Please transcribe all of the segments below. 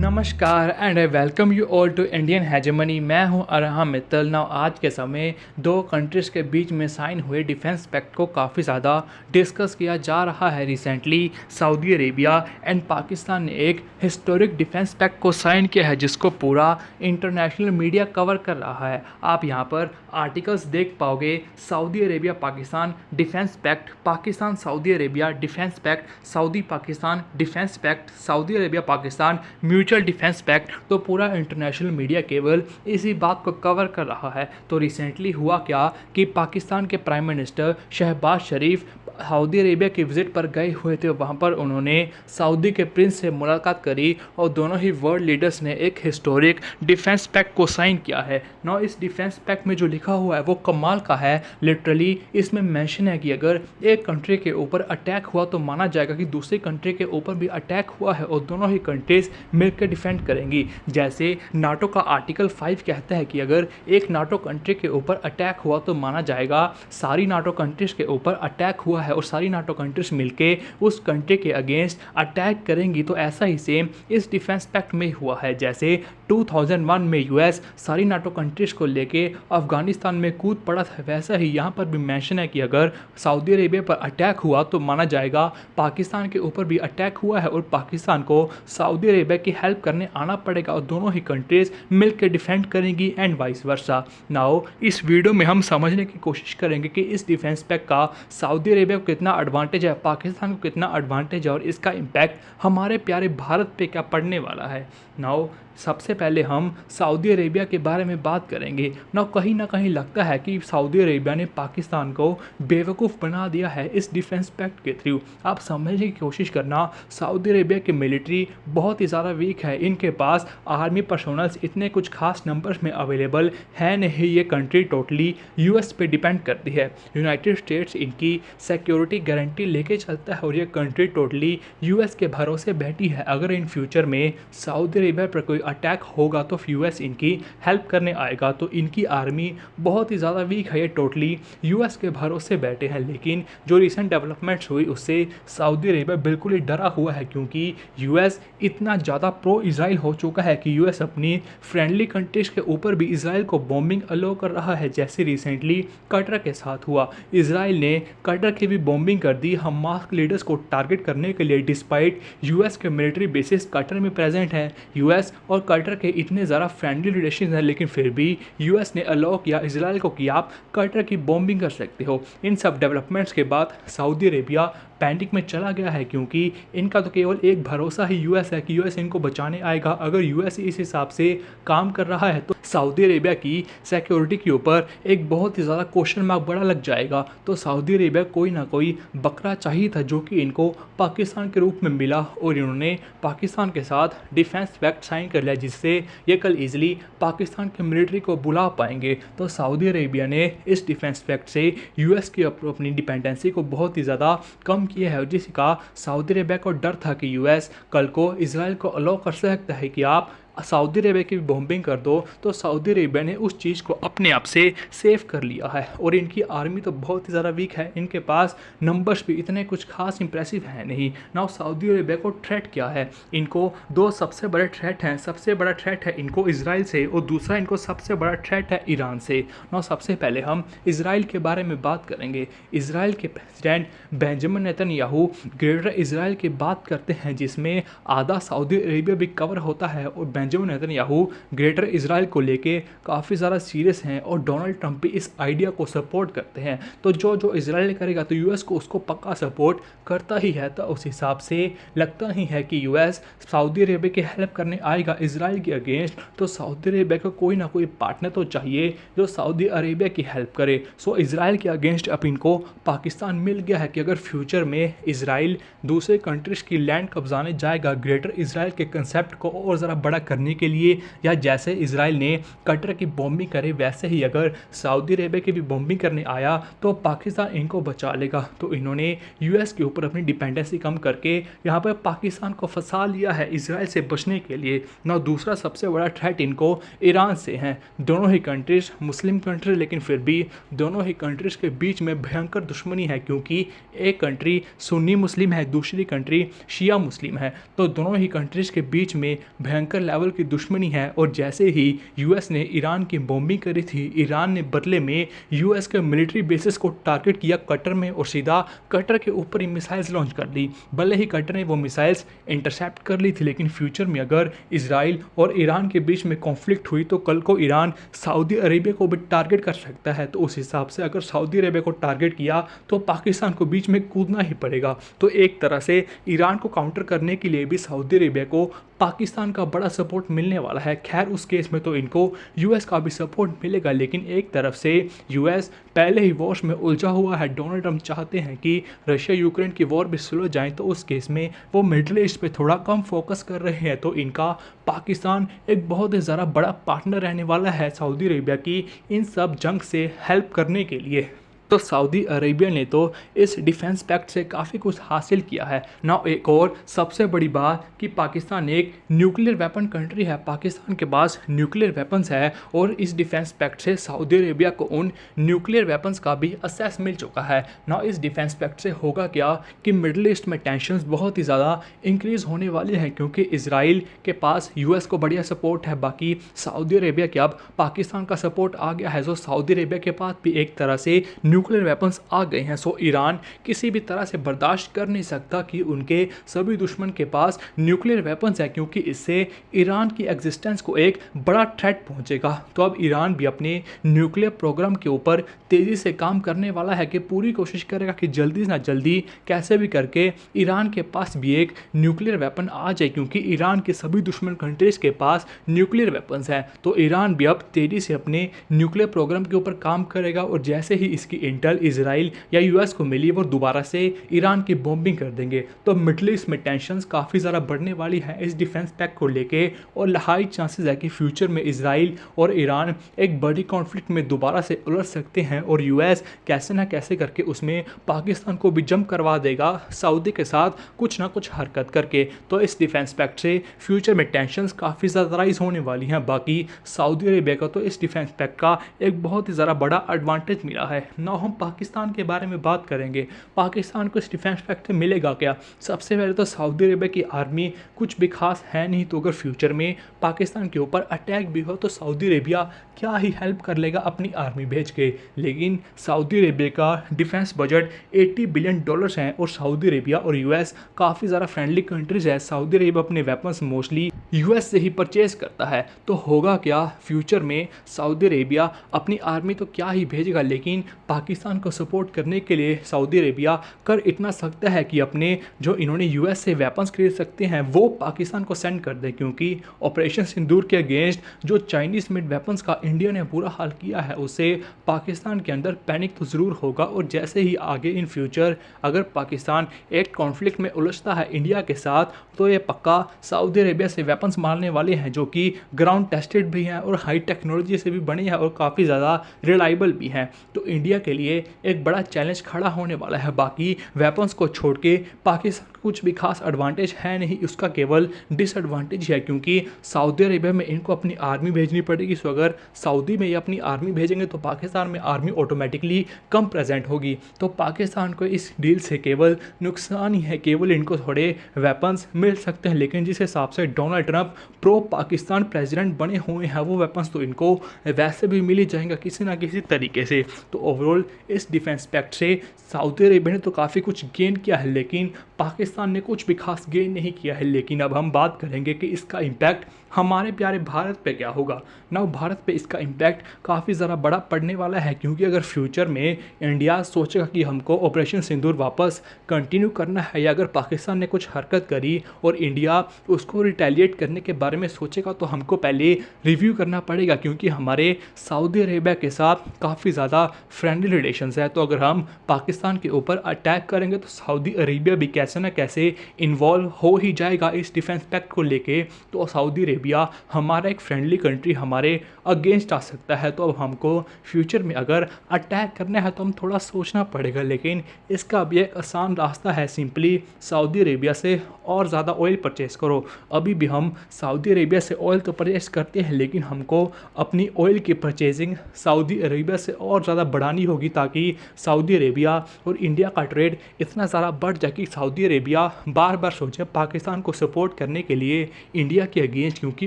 नमस्कार and I welcome you all to Indian hegemony. मैं हूं अरहम मित्तल। नाउ आज के समय दो कंट्रीज़ के बीच में साइन हुए डिफेंस पैक्ट को काफ़ी ज़्यादा डिस्कस किया जा रहा है। Recently Saudi Arabia and Pakistan ने एक हिस्टोरिक डिफेंस पैक्ट को साइन किया है जिसको पूरा इंटरनेशनल मीडिया कवर कर रहा है। आप यहां पर आर्टिकल्स देख पाओगे। Saudi Arabia Pakistan defence pact, Pakistan Saudi Arabia defence pact, Saudi Pakistan defence pact, Saudi Arabia Pakistan mutual defence pact. तो पूरा इंटरनेशनल मीडिया केवल इसी बात को कवर कर रहा है। तो रिसेंटली हुआ क्या कि पाकिस्तान के प्राइम मिनिस्टर शहबाज शरीफ सऊदी अरेबिया की विज़िट पर गए हुए थे। वहाँ पर उन्होंने सऊदी के प्रिंस से मुलाकात करी और दोनों ही वर्ल्ड लीडर्स ने एक हिस्टोरिक डिफेंस पैक्ट को साइन किया है। नौ इस डिफेंस पैक्ट में जो लिखा हुआ है वो कमाल का है। लिटरली इसमें मेंशन है कि अगर एक कंट्री के ऊपर अटैक हुआ तो माना जाएगा कि दूसरी कंट्री के ऊपर भी अटैक हुआ है और दोनों ही कंट्रीज मिलकर डिफेंड करेंगी। जैसे नाटो का आर्टिकल 5 कहता है कि अगर एक नाटो कंट्री के ऊपर अटैक हुआ तो माना जाएगा सारी नाटो कंट्रीज़ के ऊपर अटैक हुआ है और सारी नाटो कंट्रीज मिलके उस कंट्री के अगेंस्ट अटैक करेंगी। तो ऐसा ही सेम इस डिफेंस पैक्ट में हुआ है। जैसे 2001 में यूएस सारी नाटो कंट्रीज को लेके अफगानिस्तान में कूद पड़ा था, वैसा ही यहाँ पर भी मेंशन है कि अगर सऊदी अरेबिया पर अटैक हुआ तो माना जाएगा पाकिस्तान के ऊपर भी अटैक हुआ है और पाकिस्तान को सऊदी अरेबिया की हेल्प करने आना पड़ेगा और दोनों ही कंट्रीज मिलकर डिफेंड करेंगी एंड वाइस वर्सा। नाउ इस वीडियो में हम समझने की कोशिश करेंगे कि इस डिफेंस पैक्ट का सऊदी अरेबिया को कितना एडवांटेज है, पाकिस्तान को कितना एडवांटेज है और इसका इम्पैक्ट हमारे प्यारे भारत पे क्या पड़ने वाला है। नाउ सबसे पहले हम सऊदी अरेबिया के बारे में बात करेंगे। ना कहीं लगता है कि सऊदी अरेबिया ने पाकिस्तान को बेवकूफ़ बना दिया है इस डिफेंस पैक्ट के थ्रू। आप समझने की कोशिश करना, सऊदी अरेबिया की मिलिट्री बहुत ही ज़्यादा वीक है। इनके पास आर्मी पर्सोनल्स इतने कुछ खास नंबर्स में अवेलेबल है नहीं। ये कंट्री टोटली यूएस पे डिपेंड करती है। यूनाइटेड स्टेट्स इनकी सिक्योरिटी गारंटी लेके चलता है और ये कंट्री टोटली यूएस के भरोसे बैठी है। अगर इन फ्यूचर में सऊदी अरेबिया पर कोई अटैक होगा तो यूएस इनकी हेल्प करने आएगा। तो इनकी आर्मी बहुत ही ज़्यादा वीक है, ये टोटली यूएस के भरोसे बैठे हैं। लेकिन जो रिसेंट डेवलपमेंट्स हुई उससे सऊदी अरेबिया बिल्कुल ही डरा हुआ है क्योंकि यूएस इतना ज़्यादा प्रो इजराइल हो चुका है कि यूएस अपनी फ्रेंडली कंट्रीज के ऊपर भी इजराइल को बॉम्बिंग अलो कर रहा है। जैसे रिसेंटली कतर के साथ हुआ, इजराइल ने कतर की भी बॉम्बिंग कर दी हमास लीडर्स को टारगेट करने के लिए। डिस्पाइट यूएस के मिलिट्री बेसिस कतर में प्रेजेंट है, यूएस और कतर के इतने ज़्यादा फ्रेंडली रिलेशन हैं, लेकिन फिर भी यूएस ने अलाउ किया इजराइल को कि आप कतर की बॉम्बिंग कर सकते हो। इन सब डेवलपमेंट्स के बाद सऊदी अरेबिया पैनिक में चला गया है क्योंकि इनका तो केवल एक भरोसा ही यूएस है कि यूएस इनको बचाने आएगा। अगर यूएस इस हिसाब से काम कर रहा है तो सऊदी अरेबिया की सिक्योरिटी के ऊपर एक बहुत ही ज़्यादा क्वेश्चन मार्क बड़ा लग जाएगा। तो सऊदी अरेबिया कोई ना कोई बकरा चाहिए था जो कि इनको पाकिस्तान के रूप में मिला और इन्होंने पाकिस्तान के साथ डिफेंस पैक्ट साइन कर लिया जिससे ये कल ईजिली पाकिस्तान के मिलिट्री को बुला पाएंगे। तो सऊदी अरेबिया ने इस डिफेंस पैक्ट से यूएस की अपनी डिपेंडेंसी को बहुत ही ज़्यादा कम किया है। जिसका सऊदी अरेबिया को डर था कि यूएस कल को इजराइल को अलाउ कर सकता है कि आप सऊदी अरेबिया की बॉम्बिंग कर दो। तो सऊदी अरेबिया ने उस चीज़ को अपने आप से सेव कर लिया है और इनकी आर्मी तो बहुत ही ज़्यादा वीक है। इनके पास नंबर्स भी इतने कुछ खास इंप्रेसिव है नहीं। ना सऊदी अरेबिया को थ्रेट क्या है, इनको दो सबसे बड़े थ्रेट हैं। सबसे बड़ा थ्रेट है इनको इजराइल से और दूसरा इनको सबसे बड़ा थ्रेट है ईरान से। ना सबसे पहले हम इजराइल के बारे में बात करेंगे। इजराइल के president Benjamin Netanyahu greater Israel की बात करते हैं जिसमें आधा सऊदी अरेबिया भी कवर होता है और बेंजामिन नेतन्याहू ग्रेटर इजराइल को लेके काफ़ी ज़्यादा सीरियस हैं और डोनाल्ड ट्रंप भी इस आइडिया को सपोर्ट करते हैं। तो जो इजराइल करेगा तो यूएस को उसको पक्का सपोर्ट करता ही है। तो उस हिसाब से लगता नहीं है कि यूएस सऊदी अरेबिया की हेल्प करने आएगा इजराइल के अगेंस्ट। तो सऊदी अरेबिया को कोई ना कोई पार्टनर तो चाहिए जो सऊदी अरेबिया की हेल्प करे। सो इजराइल के अगेंस्ट अब इनको पाकिस्तान मिल गया है कि अगर फ्यूचर में इजराइल दूसरे कंट्रीज़ की लैंड कब्जाने जाएगा, ग्रेटर इजराइल के कंसेप्ट को और ज़रा बड़ा करने के लिए, या जैसे इसराइल ने कतर की बॉम्बिंग करे वैसे ही अगर सऊदी अरेबिया की भी बॉम्बिंग करने आया तो पाकिस्तान इनको बचा लेगा। तो इन्होंने यूएस के ऊपर अपनी डिपेंडेंसी कम करके यहाँ पर पाकिस्तान को फंसा लिया है इसराइल से बचने के लिए ना। दूसरा सबसे बड़ा थ्रेट इनको ईरान से है। दोनों ही कंट्रीज मुस्लिम कंट्री, लेकिन फिर भी दोनों ही कंट्रीज के बीच में भयंकर दुश्मनी है, क्योंकि एक कंट्री सुन्नी मुस्लिम है, दूसरी कंट्री शिया मुस्लिम है। तो दोनों ही कंट्रीज के बीच में भयंकर लेवल की दुश्मनी है। और जैसे ही यूएस ने ईरान की बॉम्बिंग करी थी, ईरान ने बदले में यूएस के मिलिट्री बेसिस को टारगेट किया कतर में और सीधा कतर के ऊपर ही मिसाइल्स लॉन्च कर दी। भले ही कतर ने वो मिसाइल्स इंटरसेप्ट कर ली थी, लेकिन फ्यूचर में अगर इसराइल और ईरान के बीच में कॉन्फ्लिक्ट हुई तो कल को ईरान सऊदी अरेबिया को भी टारगेट कर सकता है। तो उस हिसाब से अगर सऊदी अरेबिया को टारगेट किया तो पाकिस्तान को बीच में कूदना ही पड़ेगा। तो एक तरह से ईरान को काउंटर करने के लिए भी सऊदी अरेबिया को पाकिस्तान का बड़ा सपोर्ट मिलने वाला है। खैर उस केस में तो इनको यूएस का भी सपोर्ट मिलेगा, लेकिन एक तरफ से यूएस पहले ही वॉर में उलझा हुआ है। डोनाल्ड ट्रंप चाहते हैं कि रशिया यूक्रेन की वॉर भी सुलझ जाए, तो उस केस में वो मिडिल ईस्ट पे थोड़ा कम फोकस कर रहे हैं। तो इनका पाकिस्तान एक बहुत ही ज़्यादा बड़ा पार्टनर रहने वाला है सऊदी अरेबिया की इन सब जंग से हेल्प करने के लिए। तो सऊदी अरेबिया ने तो इस डिफेंस पैक्ट से काफ़ी कुछ हासिल किया है ना। एक और सबसे बड़ी बात कि पाकिस्तान एक न्यूक्लियर वेपन कंट्री है, पाकिस्तान के पास न्यूक्लियर वेपन्स है और इस डिफेंस पैक्ट से सऊदी अरेबिया को उन न्यूक्लियर वेपन्स का भी एक्सेस मिल चुका है ना। इस डिफेंस पैक्ट से होगा क्या कि मिडल ईस्ट में टेंशंस बहुत ही ज़्यादा इंक्रीज़ होने वाली हैं, क्योंकि इसराइल के पास यूएस को बढ़िया सपोर्ट है, बाकी सऊदी अरेबिया के अब पाकिस्तान का सपोर्ट आ गया है। तो सऊदी अरेबिया के पास भी एक तरह से न्यूक्लियर वेपन्स आ गए हैं। सो ईरान किसी भी तरह से बर्दाश्त कर नहीं सकता कि उनके सभी दुश्मन के पास न्यूक्लियर वेपन्स है, क्योंकि इससे ईरान की एग्जिस्टेंस को एक बड़ा थ्रेट पहुंचेगा। तो अब ईरान भी अपने न्यूक्लियर प्रोग्राम के ऊपर तेज़ी से काम करने वाला है कि पूरी कोशिश करेगा कि जल्दी ना जल्दी कैसे भी करके ईरान के पास भी एक न्यूक्लियर वेपन आ जाए, क्योंकि ईरान के सभी दुश्मन कंट्रीज़ के पास न्यूक्लियर वेपन्स हैं। तो ईरान भी अब तेज़ी से अपने न्यूक्लियर प्रोग्राम के ऊपर काम करेगा और जैसे ही इसकी इंटेल इसराइल या यूएस को मिली वो दोबारा से ईरान की बॉम्बिंग कर देंगे। तो मिडल ईस्ट में टेंशंस काफ़ी ज़्यादा बढ़ने वाली है इस डिफेंस पैक्ट को लेके और हाई चांसेस है कि फ्यूचर में इसराइल और ईरान एक बड़ी कॉन्फ्लिक्ट में दोबारा से उलझ सकते हैं और यूएस कैसे ना कैसे करके उसमें पाकिस्तान को भी जंप करवा देगा सऊदी के साथ कुछ ना कुछ हरकत करके। तो इस डिफेंस पैक्ट से फ्यूचर में टेंशंस काफ़ी ज़्यादा राइज होने वाली हैं। बाकी सऊदी अरेबिया को तो इस डिफेंस पैक्ट का एक बहुत ही ज़्यादा बड़ा एडवांटेज मिला है ना। हम पाकिस्तान के बारे में बात करेंगे, पाकिस्तान को इस डिफेंस पैक्ट से मिलेगा क्या। सबसे पहले तो सऊदी अरेबिया की आर्मी कुछ भी खास है नहीं, तो अगर फ्यूचर में पाकिस्तान के ऊपर अटैक भी हो तो सऊदी अरेबिया क्या ही हेल्प कर लेगा अपनी आर्मी भेज के। लेकिन सऊदी अरेबिया का डिफेंस बजट $80 बिलियन है और सऊदी अरेबिया और यूएस काफ़ी ज़्यादा फ्रेंडली कंट्रीज है। सऊदी अरेबिया अपने वेपन्स मोस्टली यूएस से ही परचेज करता है। तो होगा क्या फ्यूचर में सऊदी अरेबिया अपनी आर्मी तो क्या ही भेजेगा, लेकिन पाकिस्तान को सपोर्ट करने के लिए सऊदी अरेबिया कर इतना सकता है कि अपने जो इन्होंने यूएस से वेपन्स खरीद सकते हैं वो पाकिस्तान को सेंड कर दे, क्योंकि ऑपरेशन सिंदूर के अगेंस्ट जो चाइनीज़ मेड वेपन्स का इंडिया ने बुरा हाल किया है उससे पाकिस्तान के अंदर पैनिक तो ज़रूर होगा। और जैसे ही आगे इन फ्यूचर अगर पाकिस्तान एक कॉन्फ्लिक्ट में उलझता है इंडिया के साथ तो ये पक्का सऊदी अरेबिया से वेपन्स मारने वाले हैं, जो कि ग्राउंड टेस्टेड भी हैं और हाई टेक्नोलॉजी से भी बने हैं और काफ़ी ज़्यादा रिलायबल भी हैं। तो इंडिया के लिए एक बड़ा चैलेंज खड़ा होने वाला है। बाकी वेपन्स को छोड़ के पाकिस्तान कुछ भी खास एडवांटेज है नहीं, उसका केवल डिसएडवांटेज है, क्योंकि सऊदी अरेबिया में इनको अपनी आर्मी भेजनी पड़ेगी। सो अगर सऊदी में ये अपनी आर्मी भेजेंगे तो पाकिस्तान में आर्मी ऑटोमेटिकली कम प्रेजेंट होगी। तो पाकिस्तान को इस डील से केवल नुकसान ही है, केवल इनको थोड़े वेपन्स मिल सकते हैं। लेकिन जिस हिसाब से Donald Trump pro Pakistan president बने हुए हैं वो वेपन्स तो इनको वैसे भी मिल ही जाएंगे किसी ना किसी तरीके से। तो ओवरऑल इस डिफेंस पैक्ट से सऊदी अरेबिया ने तो काफ़ी कुछ गेन किया है, लेकिन पाकिस्तान ने कुछ भी खास गेन नहीं किया है। लेकिन अब हम बात करेंगे कि इसका इम्पैक्ट हमारे प्यारे भारत पे क्या होगा ना। भारत पे इसका इम्पैक्ट काफ़ी ज़रा बड़ा पड़ने वाला है, क्योंकि अगर फ्यूचर में इंडिया सोचेगा कि हमको ऑपरेशन सिंदूर वापस कंटिन्यू करना है, या अगर पाकिस्तान ने कुछ हरकत करी और इंडिया उसको रिटेलिएट करने के बारे में सोचेगा तो हमको पहले रिव्यू करना पड़ेगा, क्योंकि हमारे सऊदी अरेबिया के साथ काफ़ी ज़्यादा फ्रेंडली रिलेशंस है। तो अगर हम पाकिस्तान के ऊपर अटैक करेंगे तो सऊदी अरेबिया भी कैसे ना कैसे इन्वॉल्व हो ही जाएगा इस डिफेंस पैक्ट को लेके। तो सऊदी अरेबिया हमारा एक फ्रेंडली कंट्री हमारे अगेंस्ट आ सकता है। तो अब हमको फ्यूचर में अगर अटैक करना है तो हम थोड़ा सोचना पड़ेगा, लेकिन इसका भी एक आसान रास्ता है, सिंपली सऊदी अरेबिया से और ज़्यादा ऑयल परचेज़ करो। अभी भी हम सऊदी अरेबिया से ऑयल तो परचेज़ करते हैं, लेकिन हमको अपनी ऑयल की परचेजिंग सऊदी अरेबिया से और ज़्यादा बढ़ानी होगी, ताकि सऊदी अरेबिया और इंडिया का ट्रेड इतना ज़्यादा बढ़ जाए कि सऊदी अरेबिया बार बार सोचे पाकिस्तान को सपोर्ट करने के लिए इंडिया के अगेंस्ट, क्योंकि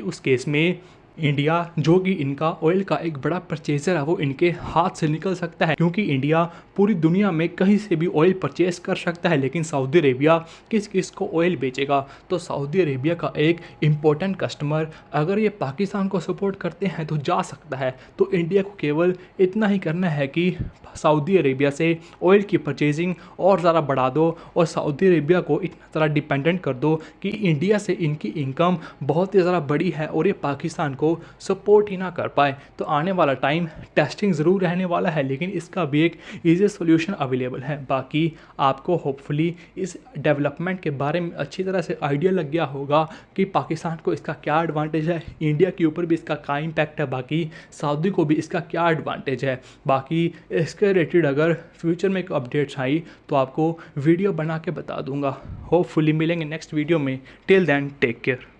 उस केस में इंडिया जो कि इनका ऑयल का एक बड़ा परचेजर है वो इनके हाथ से निकल सकता है, क्योंकि इंडिया पूरी दुनिया में कहीं से भी ऑयल परचेज कर सकता है, लेकिन सऊदी अरेबिया किस किस को ऑयल बेचेगा। तो सऊदी अरेबिया का एक इम्पोर्टेंट कस्टमर अगर ये पाकिस्तान को सपोर्ट करते हैं तो जा सकता है। तो इंडिया को केवल इतना ही करना है कि सऊदी अरेबिया से ऑयल की परचेजिंग और ज़्यादा बढ़ा दो और सऊदी अरेबिया को इतना ज़्यादा डिपेंडेंट कर दो कि इंडिया से इनकी इनकम बहुत ही ज़्यादा बड़ी है और ये पाकिस्तान को सपोर्ट ही ना कर पाए। तो आने वाला टाइम टेस्टिंग ज़रूर रहने वाला है, लेकिन इसका भी एक ईजी सोल्यूशन अवेलेबल है। बाकी आपको होपफुली इस डेवलपमेंट के बारे में अच्छी तरह से आइडिया लग गया होगा कि पाकिस्तान को इसका क्या एडवांटेज है, इंडिया के ऊपर भी इसका क्या इम्पैक्ट है, बाकी सऊदी को भी इसका क्या एडवांटेज है। बाकी इसके रिलेटेड अगर फ्यूचर में कोई अपडेट्स आई तो आपको वीडियो बना के बता दूंगा। होपफुली मिलेंगे नेक्स्ट वीडियो में। Till then take care.